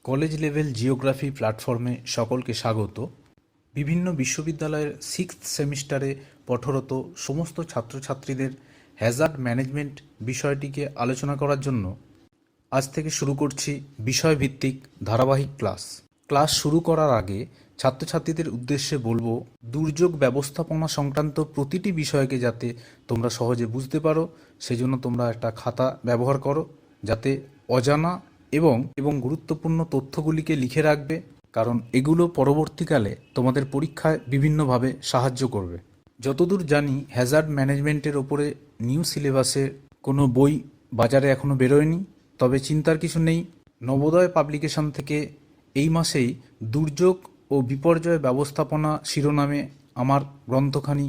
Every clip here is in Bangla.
কলেজ লেভেল জিওগ্রাফি প্ল্যাটফর্মে সকলকে স্বাগত। বিভিন্ন বিশ্ববিদ্যালয়ের সিক্সথ সেমিস্টারে পঠরত সমস্ত ছাত্রছাত্রীদের হ্যাজার্ড ম্যানেজমেন্ট বিষয়টিকে আলোচনা করার জন্য আজ থেকে শুরু করছি বিষয়ভিত্তিক ধারাবাহিক ক্লাস শুরু করার আগে ছাত্রছাত্রীদের উদ্দেশ্যে বলবো, দুর্যোগ ব্যবস্থাপনা সংক্রান্ত প্রতিটি বিষয়কে যাতে তোমরা সহজে বুঝতে পারো সেজন্য তোমরা একটা খাতা ব্যবহার করো, যাতে অজানা এবং গুরুত্বপূর্ণ তথ্যগুলিকে লিখে রাখবে, কারণ এগুলো পরবর্তীকালে তোমাদের পরীক্ষায় বিভিন্নভাবে সাহায্য করবে। যতদূর জানি হ্যাজার্ড ম্যানেজমেন্টের ওপরে নিউ সিলেবাসে কোনো বই বাজারে এখনও বেরোয়নি, তবে চিন্তার কিছু নেই। নবোদয় পাবলিকেশন থেকে এই মাসেই দুর্যোগ ও বিপর্যয় ব্যবস্থাপনা শিরোনামে আমার গ্রন্থখানি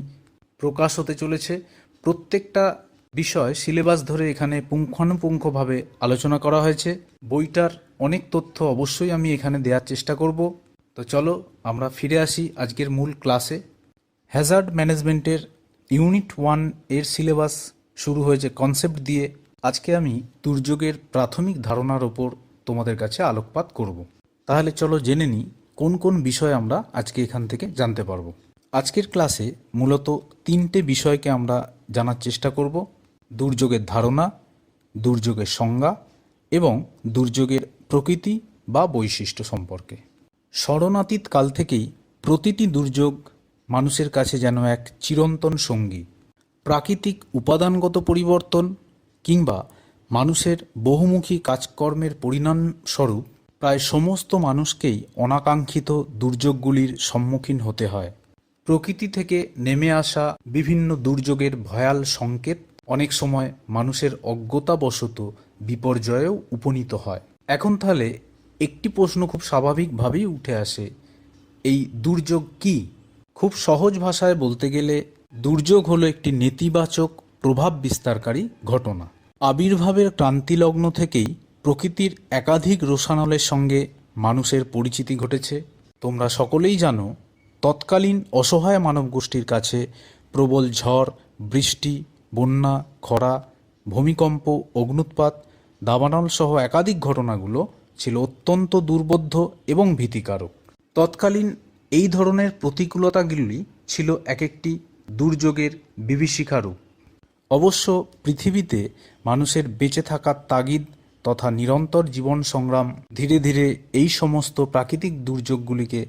প্রকাশ হতে চলেছে। প্রত্যেকটা বিষয় সিলেবাস ধরে এখানে পুঙ্খানুপুঙ্খভাবে আলোচনা করা হয়েছে। বইটার অনেক তথ্য অবশ্যই আমি এখানে দেওয়ার চেষ্টা করব। তো চলো আমরা ফিরে আসি আজকের মূল ক্লাসে। হ্যাজার্ড ম্যানেজমেন্টের ইউনিট 1 এর সিলেবাস শুরু হয়েছে কনসেপ্ট দিয়ে। আজকে আমি দুর্যোগের প্রাথমিক ধারণার ওপর তোমাদের কাছে আলোকপাত করব। তাহলে চলো জেনে নিই কোন কোন বিষয় আমরা আজকে এখান থেকে জানতে পারবো। আজকের ক্লাসে মূলত 3টে বিষয়কে আমরা জানার চেষ্টা করব: দুর্যোগের ধারণা, দুর্যোগের সংজ্ঞা এবং দুর্যোগের প্রকৃতি বা বৈশিষ্ট্য সম্পর্কে। স্মরণাতীত কাল থেকেই প্রতিটি দুর্যোগ মানুষের কাছে যেন এক চিরন্তন সঙ্গী। প্রাকৃতিক উপাদানগত পরিবর্তন কিংবা মানুষের বহুমুখী কাজকর্মের পরিণামস্বরূপ প্রায় সমস্ত মানুষকেই অনাকাঙ্ক্ষিত দুর্যোগগুলির সম্মুখীন হতে হয়। প্রকৃতি থেকে নেমে আসা বিভিন্ন দুর্যোগের ভয়াল সংকেত অনেক সময় মানুষের অজ্ঞতাবশত বিপর্যয়েও উপনীত হয়। এখন তাহলে একটি প্রশ্ন খুব স্বাভাবিকভাবেই উঠে আসে, এই দুর্যোগ কি? খুব সহজ ভাষায় বলতে গেলে দুর্যোগ হলো একটি নেতিবাচক প্রভাব বিস্তারকারী ঘটনা। আবির্ভাবের ক্রান্তিলগ্ন থেকেই প্রকৃতির একাধিক রোষানলের সঙ্গে মানুষের পরিচিতি ঘটেছে। তোমরা সকলেই জানো, তৎকালীন অসহায় মানবগোষ্ঠীর কাছে প্রবল ঝড়, বৃষ্টি, বন্যা, খরা, ভূমিকম্প, অগ্ন্যুৎপাত, দাবানল সহ একাধিক ঘটনাগুলো ছিল অত্যন্ত দুর্বোধ্য এবং ভীতিকারক। তৎকালীন এই ধরনের প্রতিকূলতাগুলি ছিল এক একটি দুর্যোগের বিভীষিকা রূপ। অবশ্য পৃথিবীতে মানুষের বেঁচে থাকার তাগিদ তথা নিরন্তর জীবন সংগ্রাম ধীরে ধীরে এই সমস্ত প্রাকৃতিক দুর্যোগগুলিকে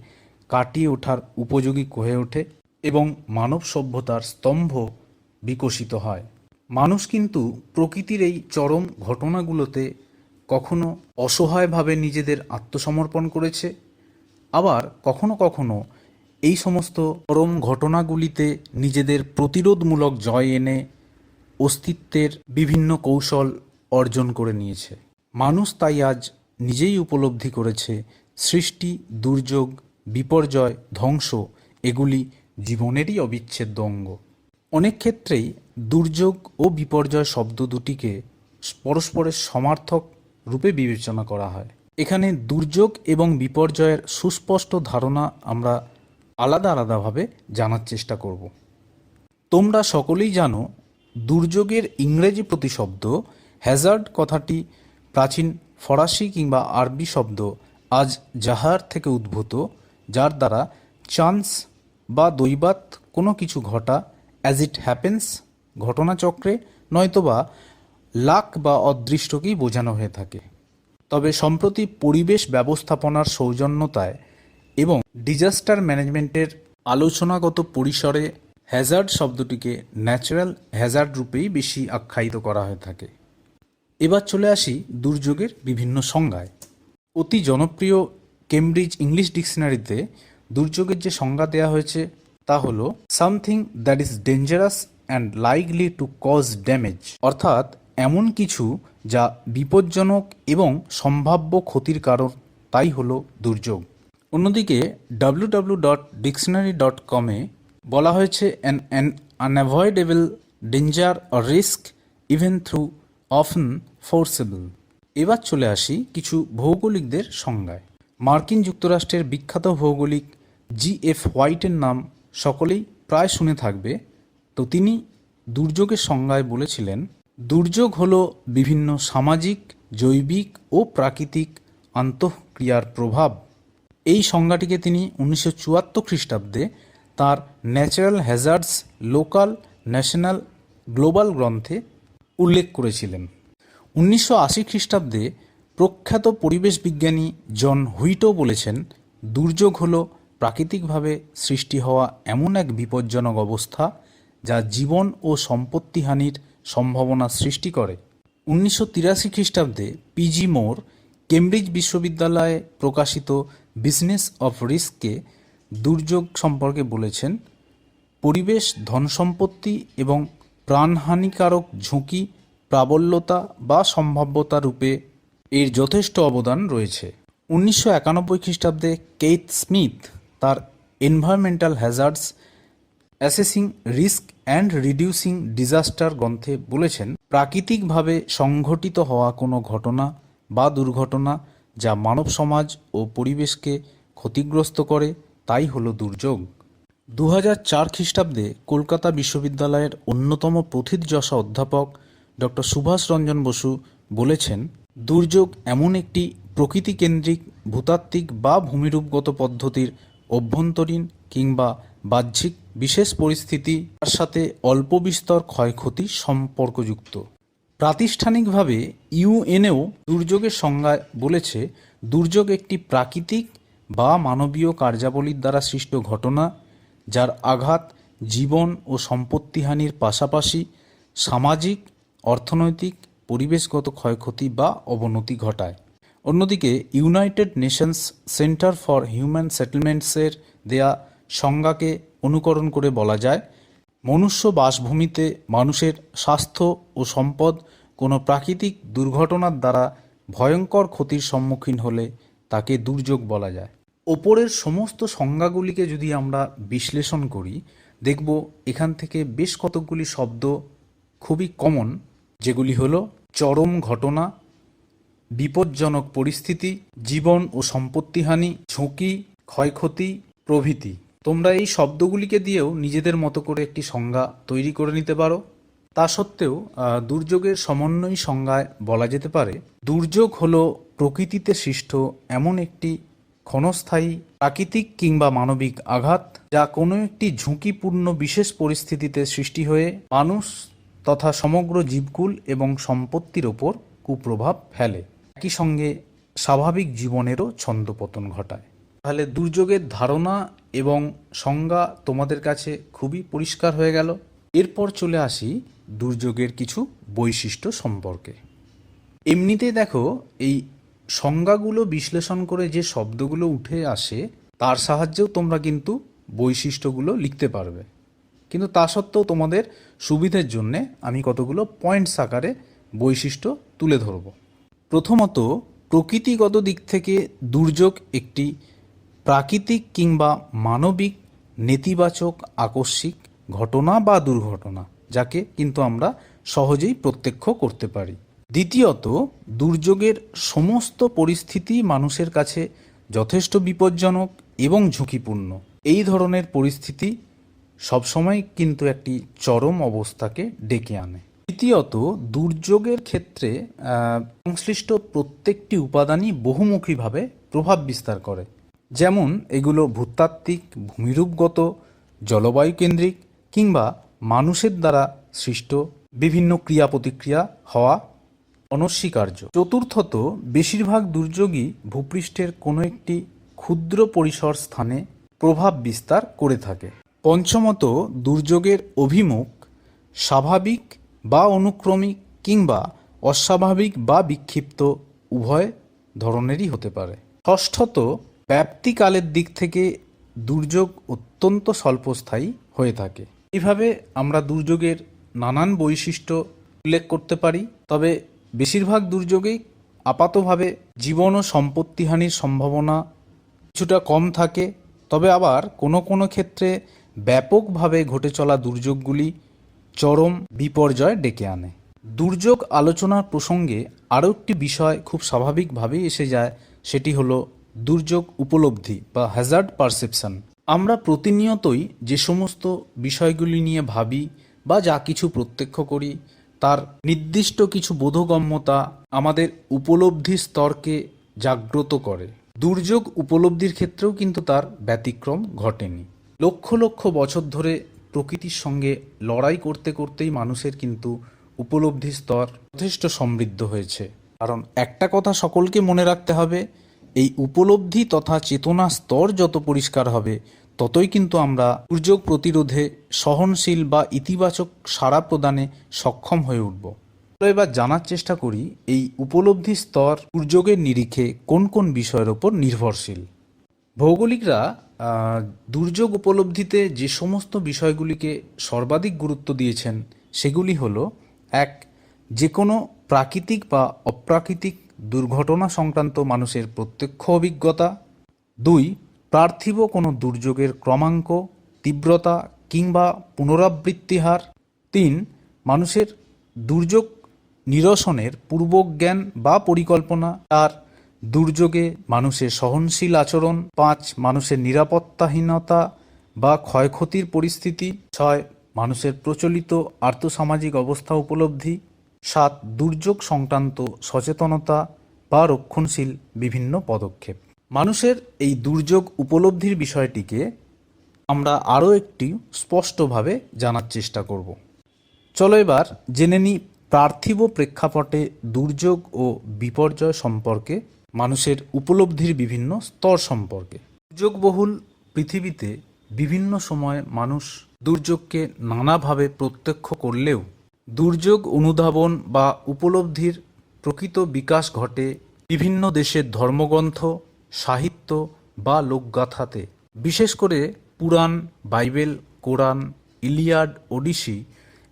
কাটিয়ে ওঠার উপযোগী হয়ে ওঠে এবং মানব সভ্যতার স্তম্ভ বিকশিত হয়। মানুষ কিন্তু প্রকৃতির এই চরম ঘটনাগুলোতে কখনো অসহায়ভাবে নিজেদের আত্মসমর্পণ করেছে, আবার কখনো কখনো এই সমস্ত চরম ঘটনাগুলিতে নিজেদের প্রতিরোধমূলক জয় এনে অস্তিত্বের বিভিন্ন কৌশল অর্জন করে নিয়েছে। মানুষ তাই আজ নিজেই উপলব্ধি করেছে সৃষ্টি, দুর্যোগ, বিপর্যয়, ধ্বংস এগুলি জীবনেরই অবিচ্ছেদ্য অঙ্গ। অনেক ক্ষেত্রেই দুর্যোগ ও বিপর্যয় শব্দ দুটিকে পরস্পরের সমার্থক রূপে বিবেচনা করা হয়। এখানে দুর্যোগ এবং বিপর্যয়ের সুস্পষ্ট ধারণা আমরা আলাদা আলাদাভাবে জানার চেষ্টা করব। তোমরা সকলেই জানো, দুর্যোগের ইংরেজি প্রতিশব্দ হ্যাজার্ড কথাটি প্রাচীন ফরাসি কিংবা আরবি শব্দ আজ জাহার থেকে উদ্ভূত, যার দ্বারা চান্স বা দৈবাৎ কোনো কিছু ঘটা, অ্যাজ ইট হ্যাপেন্স ঘটনাচক্রে, নয়তোবা লাক বা অদৃষ্টকেই বোঝানো হয়ে থাকে। তবে সম্প্রতি পরিবেশ ব্যবস্থাপনার সৌজন্যতায় এবং ডিজাস্টার ম্যানেজমেন্টের আলোচনাগত পরিসরে হ্যাজার্ড শব্দটিকে ন্যাচারাল হ্যাজার্ড রূপেই বেশি আখ্যায়িত করা হয়ে থাকে। এবার চলে আসি দুর্যোগের বিভিন্ন সংজ্ঞায়। অতি জনপ্রিয় কেমব্রিজ ইংলিশ ডিকশনারিতে দুর্যোগের যে সংজ্ঞা দেওয়া হয়েছে তা হলো something that is dangerous and likely to cause damage, অর্থাৎ এমন কিছু যা বিপজ্জনক এবং সম্ভাব্য ক্ষতির কারণ, তাই হলো দুর্যোগ। অন্যদিকে www.dictionary.com বলা হয়েছে an unavoidable danger or risk even through often forcible। এবার চলে আসি কিছু ভৌগোলিকদের সংজ্ঞায়। মার্কিন যুক্তরাষ্ট্রের বিখ্যাত ভৌগোলিক জি.এফ. হোয়াইটের নাম সকলেই প্রায় শুনে থাকবে। তো তিনি দুর্যোগের সংজ্ঞায় বলেছিলেন, দুর্যোগ হলো বিভিন্ন সামাজিক, জৈবিক ও প্রাকৃতিক আন্তঃক্রিয়ার প্রভাব। এই সংজ্ঞাটিকে তিনি 1974 খ্রিস্টাব্দে তাঁর natural hazards local national global গ্রন্থে উল্লেখ করেছিলেন। 1980 খ্রিস্টাব্দে প্রখ্যাত পরিবেশ বিজ্ঞানী জন হুইটো বলেছেন, দুর্যোগ হল প্রাকৃতিকভাবে সৃষ্টি হওয়া এমন এক বিপজ্জনক অবস্থা যা জীবন ও সম্পত্তিহানির সম্ভাবনা সৃষ্টি করে। 1983 খ্রিস্টাব্দে পিজি মোর কেমব্রিজ বিশ্ববিদ্যালয়ে প্রকাশিত বিজনেস অফ রিস্কে দুর্যোগ সম্পর্কে বলেছেন, পরিবেশ, ধনসম্পত্তি এবং প্রাণহানিকারক ঝুঁকি প্রাবল্যতা বা সম্ভাব্যতা রূপে এর যথেষ্ট অবদান রয়েছে। 1991 খ্রিস্টাব্দে কেইথ স্মিথ তার environmental hazards assessing risk and reducing disaster গ্রন্থে বলেছেন, প্রাকৃতিকভাবে সংঘটিত হওয়া কোনো ঘটনা বা দুর্ঘটনা যা মানব সমাজ ও পরিবেশকে ক্ষতিগ্রস্ত করে তাই হলো দুর্যোগ। 2004 খ্রিস্টাব্দে কলকাতা বিশ্ববিদ্যালয়ের অন্যতম প্রথিতযশা অধ্যাপক ডক্টর সুভাষ রঞ্জন বসু বলেছেন, দুর্যোগ এমন একটি প্রকৃতিকেন্দ্রিক ভূতাত্ত্বিক বা ভূমিরূপগত পদ্ধতির অভ্যন্তরীণ কিংবা বাহ্যিক বিশেষ পরিস্থিতি তার সাথে অল্প বিস্তর ক্ষয়ক্ষতি সম্পর্কযুক্ত। প্রাতিষ্ঠানিকভাবে ইউএনও দুর্যোগের সংজ্ঞায় বলেছে, দুর্যোগ একটি প্রাকৃতিক বা মানবীয় কার্যাবলীর দ্বারা সৃষ্ট ঘটনা যার আঘাত জীবন ও সম্পত্তিহানির পাশাপাশি সামাজিক, অর্থনৈতিক, পরিবেশগত ক্ষয়ক্ষতি বা অবনতি ঘটায়। অন্যদিকে United Nations Centre for Human সেটেলমেন্টসের দেয়া সংজ্ঞাকে অনুকরণ করে বলা যায়, মনুষ্য বাসভূমিতে মানুষের স্বাস্থ্য ও সম্পদ কোনো প্রাকৃতিক দুর্ঘটনার দ্বারা ভয়ঙ্কর ক্ষতির সম্মুখীন হলে তাকে দুর্যোগ বলা যায়। ওপরের সমস্ত সংজ্ঞাগুলিকে যদি আমরা বিশ্লেষণ করি, দেখব এখান থেকে বেশ কতকগুলি শব্দ খুবই কমন, যেগুলি হলো চরম ঘটনা, বিপজ্জনক পরিস্থিতি, জীবন ও সম্পত্তিহানি, ঝুঁকি, ক্ষয়ক্ষতি প্রভৃতি। তোমরা এই শব্দগুলিকে দিয়েও নিজেদের মতো করে একটি সংজ্ঞা তৈরি করে নিতে পারো। তা সত্ত্বেও দুর্যোগের সমন্বয় সংজ্ঞায় বলা যেতে পারে, দুর্যোগ হলো প্রকৃতিতে সৃষ্ট এমন একটি ক্ষণস্থায়ী প্রাকৃতিক কিংবা মানবিক আঘাত যা কোনো একটি ঝুঁকিপূর্ণ বিশেষ পরিস্থিতিতে সৃষ্টি হয়ে মানুষ তথা সমগ্র জীবকুল এবং সম্পত্তির ওপর কুপ্রভাব ফেলে, একই সঙ্গে স্বাভাবিক জীবনেরও ছন্দপতন ঘটায়। তাহলে দুর্যোগের ধারণা এবং সংজ্ঞা তোমাদের কাছে খুবই পরিষ্কার হয়ে গেল। এরপর চলে আসি দুর্যোগের কিছু বৈশিষ্ট্য সম্পর্কে। এমনিতেই দেখো, এই সংজ্ঞাগুলো বিশ্লেষণ করে যে শব্দগুলো উঠে আসে তার সাহায্যেও তোমরা কিন্তু বৈশিষ্ট্যগুলো লিখতে পারবে, কিন্তু তা সত্ত্বেও তোমাদের সুবিধের জন্য আমি কতগুলো পয়েন্টস আকারে বৈশিষ্ট্য তুলে ধরব। প্রথমত, প্রকৃতিগত দিক থেকে দুর্যোগ একটি প্রাকৃতিক কিংবা মানবিক নেতিবাচক আকস্মিক ঘটনা বা দুর্ঘটনা, যাকে কিন্তু আমরা সহজেই প্রত্যক্ষ করতে পারি। দ্বিতীয়ত, দুর্যোগের সমস্ত পরিস্থিতি মানুষের কাছে যথেষ্ট বিপজ্জনক এবং ঝুঁকিপূর্ণ। এই ধরনের পরিস্থিতি সবসময় কিন্তু একটি চরম অবস্থাকে ডেকে আনে। তৃতীয়ত, দুর্যোগের ক্ষেত্রে সংশ্লিষ্ট প্রত্যেকটি উপাদানই বহুমুখীভাবে প্রভাব বিস্তার করে, যেমন এগুলো ভূতাত্ত্বিক, ভূমিরূপগত, জলবায়ু কেন্দ্রিক কিংবা মানুষের দ্বারা সৃষ্ট বিভিন্ন ক্রিয়া প্রতিক্রিয়া হওয়া অনস্বীকার্য। চতুর্থত, বেশিরভাগ দুর্যোগই ভূপৃষ্ঠের কোনো একটি ক্ষুদ্র পরিসর স্থানে প্রভাব বিস্তার করে থাকে। পঞ্চমত, দুর্যোগের অভিমুখ স্বাভাবিক বা অনুক্রমিক কিংবা অস্বাভাবিক বা বিক্ষিপ্ত উভয় ধরনেরই হতে পারে। ষষ্ঠত, ব্যাপ্তিকালের দিক থেকে দুর্যোগ অত্যন্ত স্বল্পস্থায়ী হয়ে থাকে। এইভাবে আমরা দুর্যোগের নানান বৈশিষ্ট্য উল্লেখ করতে পারি। তবে বেশিরভাগ দুর্যোগেই আপাতভাবে জীবন ও সম্পত্তিহানির সম্ভাবনা কিছুটা কম থাকে, তবে আবার কোনো কোনো ক্ষেত্রে ব্যাপকভাবে ঘটে চলা দুর্যোগগুলি চরম বিপর্যয় ডেকে আনে। দুর্যোগ আলোচনার প্রসঙ্গে আরও একটি বিষয় খুব স্বাভাবিকভাবেই এসে যায়, সেটি হলো দুর্যোগ উপলব্ধি বা হ্যাজার্ড পারসেপশন। আমরা প্রতিনিয়তই যে সমস্ত বিষয়গুলি নিয়ে ভাবি বা যা কিছু প্রত্যক্ষ করি তার নির্দিষ্ট কিছু বোধগম্যতা আমাদের উপলব্ধি স্তরকে জাগ্রত করে। দুর্যোগ উপলব্ধির ক্ষেত্রেও কিন্তু তার ব্যতিক্রম ঘটেনি। লক্ষ লক্ষ বছর ধরে প্রকৃতির সঙ্গে লড়াই করতে করতেই মানুষের কিন্তু উপলব্ধি স্তর যথেষ্ট সমৃদ্ধ হয়েছে। কারণ একটা কথা সকলকে মনে রাখতে হবে, এই উপলব্ধি তথা চেতনা স্তর যত পরিষ্কার হবে ততই কিন্তু আমরা দুর্যোগ প্রতিরোধে সহনশীল বা ইতিবাচক সাড়া প্রদানে সক্ষম হয়ে উঠব। এবার জানার চেষ্টা করি এই উপলব্ধি স্তর দুর্যোগের নিরিখে কোন কোন বিষয়ের ওপর নির্ভরশীল। ভৌগোলিকরা দুর্যোগ উপলব্ধিতে যে সমস্ত বিষয়গুলিকে সর্বাধিক গুরুত্ব দিয়েছেন সেগুলি হলো: এক, যে কোনো প্রাকৃতিক বা অপ্রাকৃতিক দুর্ঘটনা সংক্রান্ত মানুষের প্রত্যক্ষ অভিজ্ঞতা। দুই, পার্থিব কোনো দুর্যোগের ক্রমাঙ্ক, তীব্রতা কিংবা পুনরাবৃত্তি হার। তিন, মানুষের দুর্যোগ নিরসনের পূর্বজ্ঞান বা পরিকল্পনা। চার, দুর্যোগে মানুষের সহনশীল আচরণ। পাঁচ, মানুষের নিরাপত্তাহীনতা বা ক্ষয়ক্ষতির পরিস্থিতি। ছয়, মানুষের প্রচলিত আর্থসামাজিক অবস্থা উপলব্ধি। সাত, দুর্যোগ সংক্রান্ত সচেতনতা বা রক্ষণশীল বিভিন্ন পদক্ষেপ। মানুষের এই দুর্যোগ উপলব্ধির বিষয়টিকে আমরা আরও একটি স্পষ্টভাবে জানার চেষ্টা করব। চলো এবার জেনে নিই পার্থিব প্রেক্ষাপটে দুর্যোগ ও বিপর্যয় সম্পর্কে, মানুষের উপলব্ধির বিভিন্ন স্তর সম্পর্কে। দুর্যোগবহুল পৃথিবীতে বিভিন্ন সময়ে মানুষ দুর্যোগকে নানাভাবে প্রত্যক্ষ করলেও দুর্যোগ অনুধাবন বা উপলব্ধির প্রকৃত বিকাশ ঘটে বিভিন্ন দেশের ধর্মগ্রন্থ, সাহিত্য বা লোকগাথাতে। বিশেষ করে পুরাণ, বাইবেল, কোরআন, ইলিয়াড, ওডিসি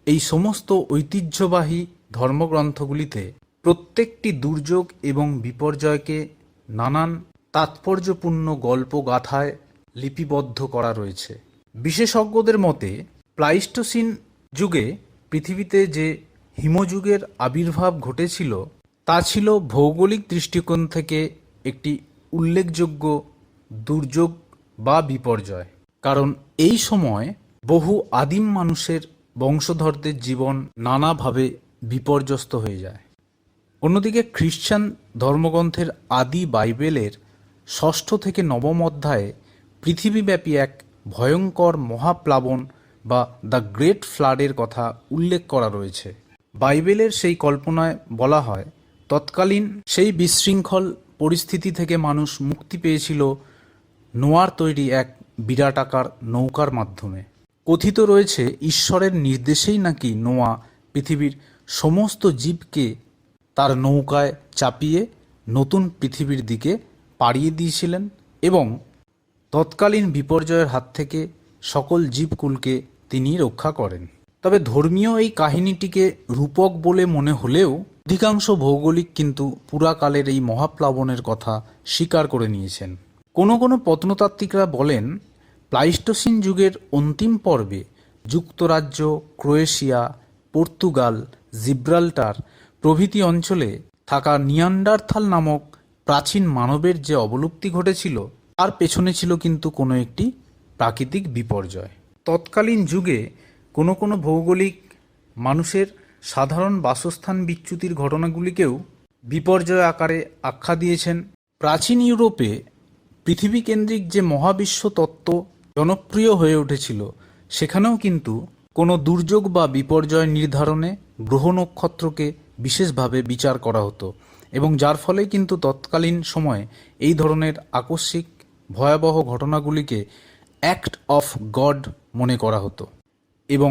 এই সমস্ত ঐতিহ্যবাহী ধর্মগ্রন্থগুলিতে প্রত্যেকটি দুর্যোগ এবং বিপর্যয়কে নানান তাৎপর্যপূর্ণ গল্পগাথায় লিপিবদ্ধ করা রয়েছে। বিশেষজ্ঞদের মতে প্লাইস্টোসিন যুগে পৃথিবীতে যে হিমযুগের আবির্ভাব ঘটেছিল তা ছিল ভৌগোলিক দৃষ্টিকোণ থেকে একটি উল্লেখযোগ্য দুর্যোগ বা বিপর্যয়। কারণ এই সময় বহু আদিম মানুষের বংশধরদের জীবন নানাভাবে বিপর্যস্ত হয়ে যায়। অন্যদিকে খ্রিশ্চান ধর্মগ্রন্থের আদি বাইবেলের 6ষ্ঠ থেকে 9ম অধ্যায়ে পৃথিবীব্যাপী এক ভয়ঙ্কর মহাপ্লাবন বা দ্য গ্রেট ফ্লাডের কথা উল্লেখ করা রয়েছে। বাইবেলের সেই কল্পনায় বলা হয় তৎকালীন সেই বিশৃঙ্খল পরিস্থিতি থেকে মানুষ মুক্তি পেয়েছিল নোয়ার তৈরি এক বিরাটাকার নৌকার মাধ্যমে। কথিত রয়েছে ঈশ্বরের নির্দেশেই নাকি নোয়া পৃথিবীর সমস্ত জীবকে তার নৌকায় চাপিয়ে নতুন পৃথিবীর দিকে পাড়িয়ে দিয়েছিলেন এবং তৎকালীন বিপর্যয়ের হাত থেকে সকল জীবকুলকে তিনি রক্ষা করেন। তবে ধর্মীয় এই কাহিনীটিকে রূপক বলে মনে হলেও অধিকাংশ ভৌগোলিক কিন্তু পুরাকালের এই মহাপ্লাবনের কথা স্বীকার করে নিয়েছেন। কোনো কোনো প্রত্নতাত্ত্বিকরা বলেন প্লাইস্টোসিন যুগের অন্তিম পর্বে যুক্তরাজ্য, ক্রোয়েশিয়া, পর্তুগাল, জিব্রাল্টার প্রভৃতি অঞ্চলে থাকা নিয়ান্ডারথাল নামক প্রাচীন মানবের যে অবলুপ্তি ঘটেছিল তার পেছনে ছিল কিন্তু কোনো একটি প্রাকৃতিক বিপর্যয়। তৎকালীন যুগে কোনো কোনো ভৌগোলিক মানুষের সাধারণ বাসস্থান বিচ্যুতির ঘটনাগুলিকেও বিপর্যয় আকারে আখ্যা দিয়েছেন। প্রাচীন ইউরোপে পৃথিবীকেন্দ্রিক যে মহাবিশ্ব তত্ত্ব জনপ্রিয় হয়ে উঠেছিল সেখানেও কিন্তু কোনো দুর্যোগ বা বিপর্যয় নির্ধারণে গ্রহ নক্ষত্রকে বিশেষভাবে বিচার করা হতো এবং যার ফলে কিন্তু তৎকালীন সময়ে এই ধরনের আকস্মিক ভয়াবহ ঘটনাগুলিকে অ্যাক্ট অফ গড মনে করা হতো এবং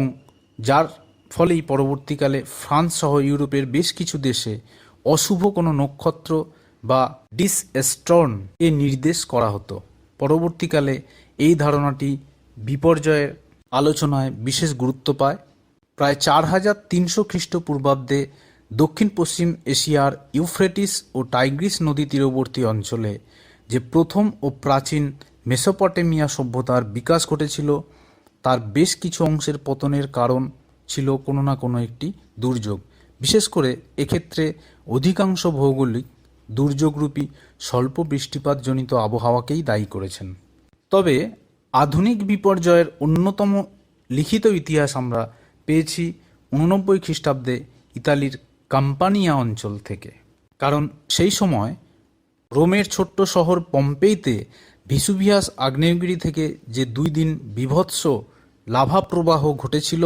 যার ফলেই পরবর্তীকালে ফ্রান্স সহ ইউরোপের বেশ কিছু দেশে অশুভ কোনো নক্ষত্র বা ডিসএস্টর্ন এ নির্দেশ করা হতো। পরবর্তীকালে এই ধারণাটি বিপর্যয়ের আলোচনায় বিশেষ গুরুত্ব পায়। প্রায় 4300 খ্রিস্টপূর্বাব্দে দক্ষিণ পশ্চিম এশিয়ার ইউফ্রেটিস ও টাইগ্রিস নদী তীরবর্তী অঞ্চলে যে প্রথম ও প্রাচীন মেসোপটেমিয়া সভ্যতার বিকাশ ঘটেছিল তার বেশ কিছু অংশের পতনের কারণ ছিল কোনো না কোনো একটি দুর্যোগ। বিশেষ করে এক্ষেত্রে অধিকাংশ ভৌগোলিক দুর্যোগরূপী স্বল্প বৃষ্টিপাতজনিত আবহাওয়াকেই দায়ী করেছেন। তবে আধুনিক বিপর্যয়ের অন্যতম লিখিত ইতিহাস আমরা পেয়েছি 89 খ্রিস্টাব্দে ইতালির কাম্পানিয়া অঞ্চল থেকে। কারণ সেই সময় রোমের ছোট্ট শহর পম্পেইতে ভিসুভিয়াস আগ্নেয়গিরি থেকে যে 2 দিন বীভৎস লাভা প্রবাহ ঘটেছিল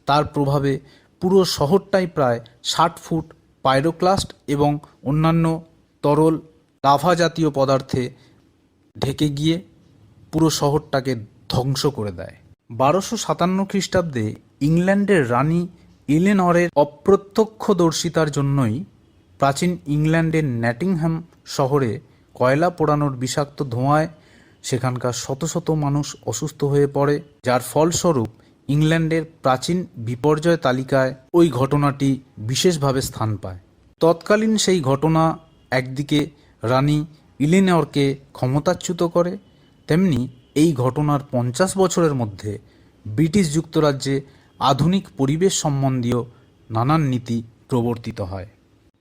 তার প্রভাবে পুরো শহরটাই প্রায় 60 ফুট পাইরোক্লাস্ট এবং অন্যান্য তরল লাভা জাতীয় পদার্থে ঢেকে গিয়ে পুরো শহরটাকে ধ্বংস করে দেয়। 1257 খ্রিস্টাব্দে ইংল্যান্ডের রানী ইলেনরের অপ্রত্যক্ষদর্শিতার জন্যই প্রাচীন ইংল্যান্ডের নটিংহ্যাম শহরে কয়লা পোড়ানোর বিষাক্ত ধোঁয়ায় সেখানকার শত শত মানুষ অসুস্থ হয়ে পড়ে, যার ফলস্বরূপ ইংল্যান্ডের প্রাচীন বিপর্যয় তালিকায় ওই ঘটনাটি বিশেষভাবে স্থান পায়। তৎকালীন সেই ঘটনা একদিকে রানী ইলেনরকে ক্ষমতাচ্যুত করে, তেমনি এই ঘটনার 50 বছরের মধ্যে ব্রিটিশ যুক্তরাজ্যে আধুনিক পরিবেশ সম্বন্ধীয় নানান নীতি প্রবর্তিত হয়।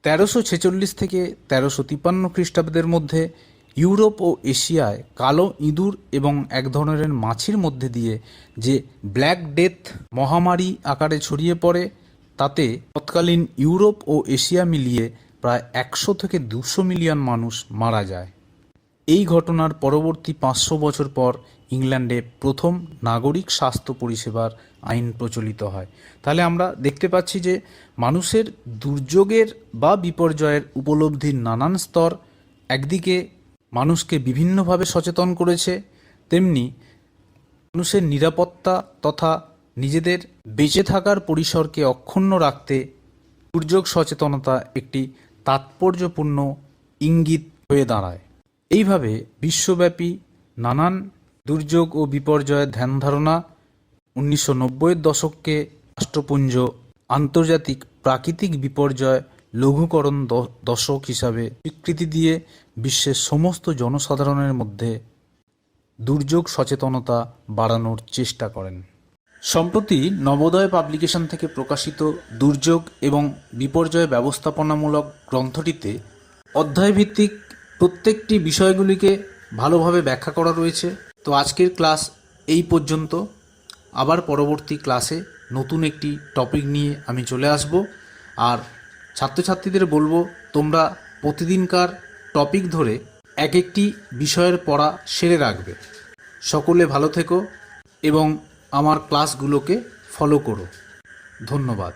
1346 থেকে 1353 খ্রিস্টাব্দের মধ্যে ইউরোপ ও এশিয়ায় কালো ইঁদুর এবং এক ধরনের মাছির মধ্যে দিয়ে যে ব্ল্যাক ডেথ মহামারী আকারে ছড়িয়ে পড়ে, তাতে তৎকালীন ইউরোপ ও এশিয়া মিলিয়ে প্রায় 100 থেকে 200 মিলিয়ন মানুষ মারা যায়। এই ঘটনার পরবর্তী 500 বছর পর ইংল্যান্ডে প্রথম নাগরিক স্বাস্থ্য পরিষেবার আইন প্রচলিত হয়। তাহলে আমরা দেখতে পাচ্ছি যে মানুষের দুর্যোগের বা বিপর্যয়ের উপলব্ধির নানান স্তর একদিকে মানুষকে বিভিন্নভাবে সচেতন করেছে, তেমনি মানুষের নিরাপত্তা তথা নিজেদের বেঁচে থাকার পরিসরকে অক্ষুণ্ণ রাখতে দুর্যোগ সচেতনতা একটি তাৎপর্যপূর্ণ ইঙ্গিত হয়ে দাঁড়ায়। এইভাবে বিশ্বব্যাপী নানান দুর্যোগ ও বিপর্যয়ের ধ্যান ধারণা 1990-এর দশককে রাষ্ট্রপুঞ্জ আন্তর্জাতিক প্রাকৃতিক বিপর্যয় লঘূকরণ দশক হিসাবে স্বীকৃতি দিয়ে বিশ্বের সমস্ত জনসাধারণের মধ্যে দুর্যোগ সচেতনতা বাড়ানোর চেষ্টা করেন। সম্প্রতি নবোদয় পাবলিকেশন থেকে প্রকাশিত দুর্যোগ এবং বিপর্যয় ব্যবস্থাপনামূলক গ্রন্থটিতে অধ্যায়ভিত্তিক প্রত্যেকটি বিষয়গুলিকে ভালোভাবে ব্যাখ্যা করা রয়েছে। তো আজকের ক্লাস এই পর্যন্ত। আবার পরবর্তী ক্লাসে নতুন একটি টপিক নিয়ে আমি চলে আসব। আর ছাত্রছাত্রীদের বলবো তোমরা প্রতিদিনকার টপিক ধরে এক একটি বিষয়ের পড়া সেরে রাখবে। সকলে ভালো থেকো এবং আমার ক্লাসগুলোকে ফলো করো। ধন্যবাদ।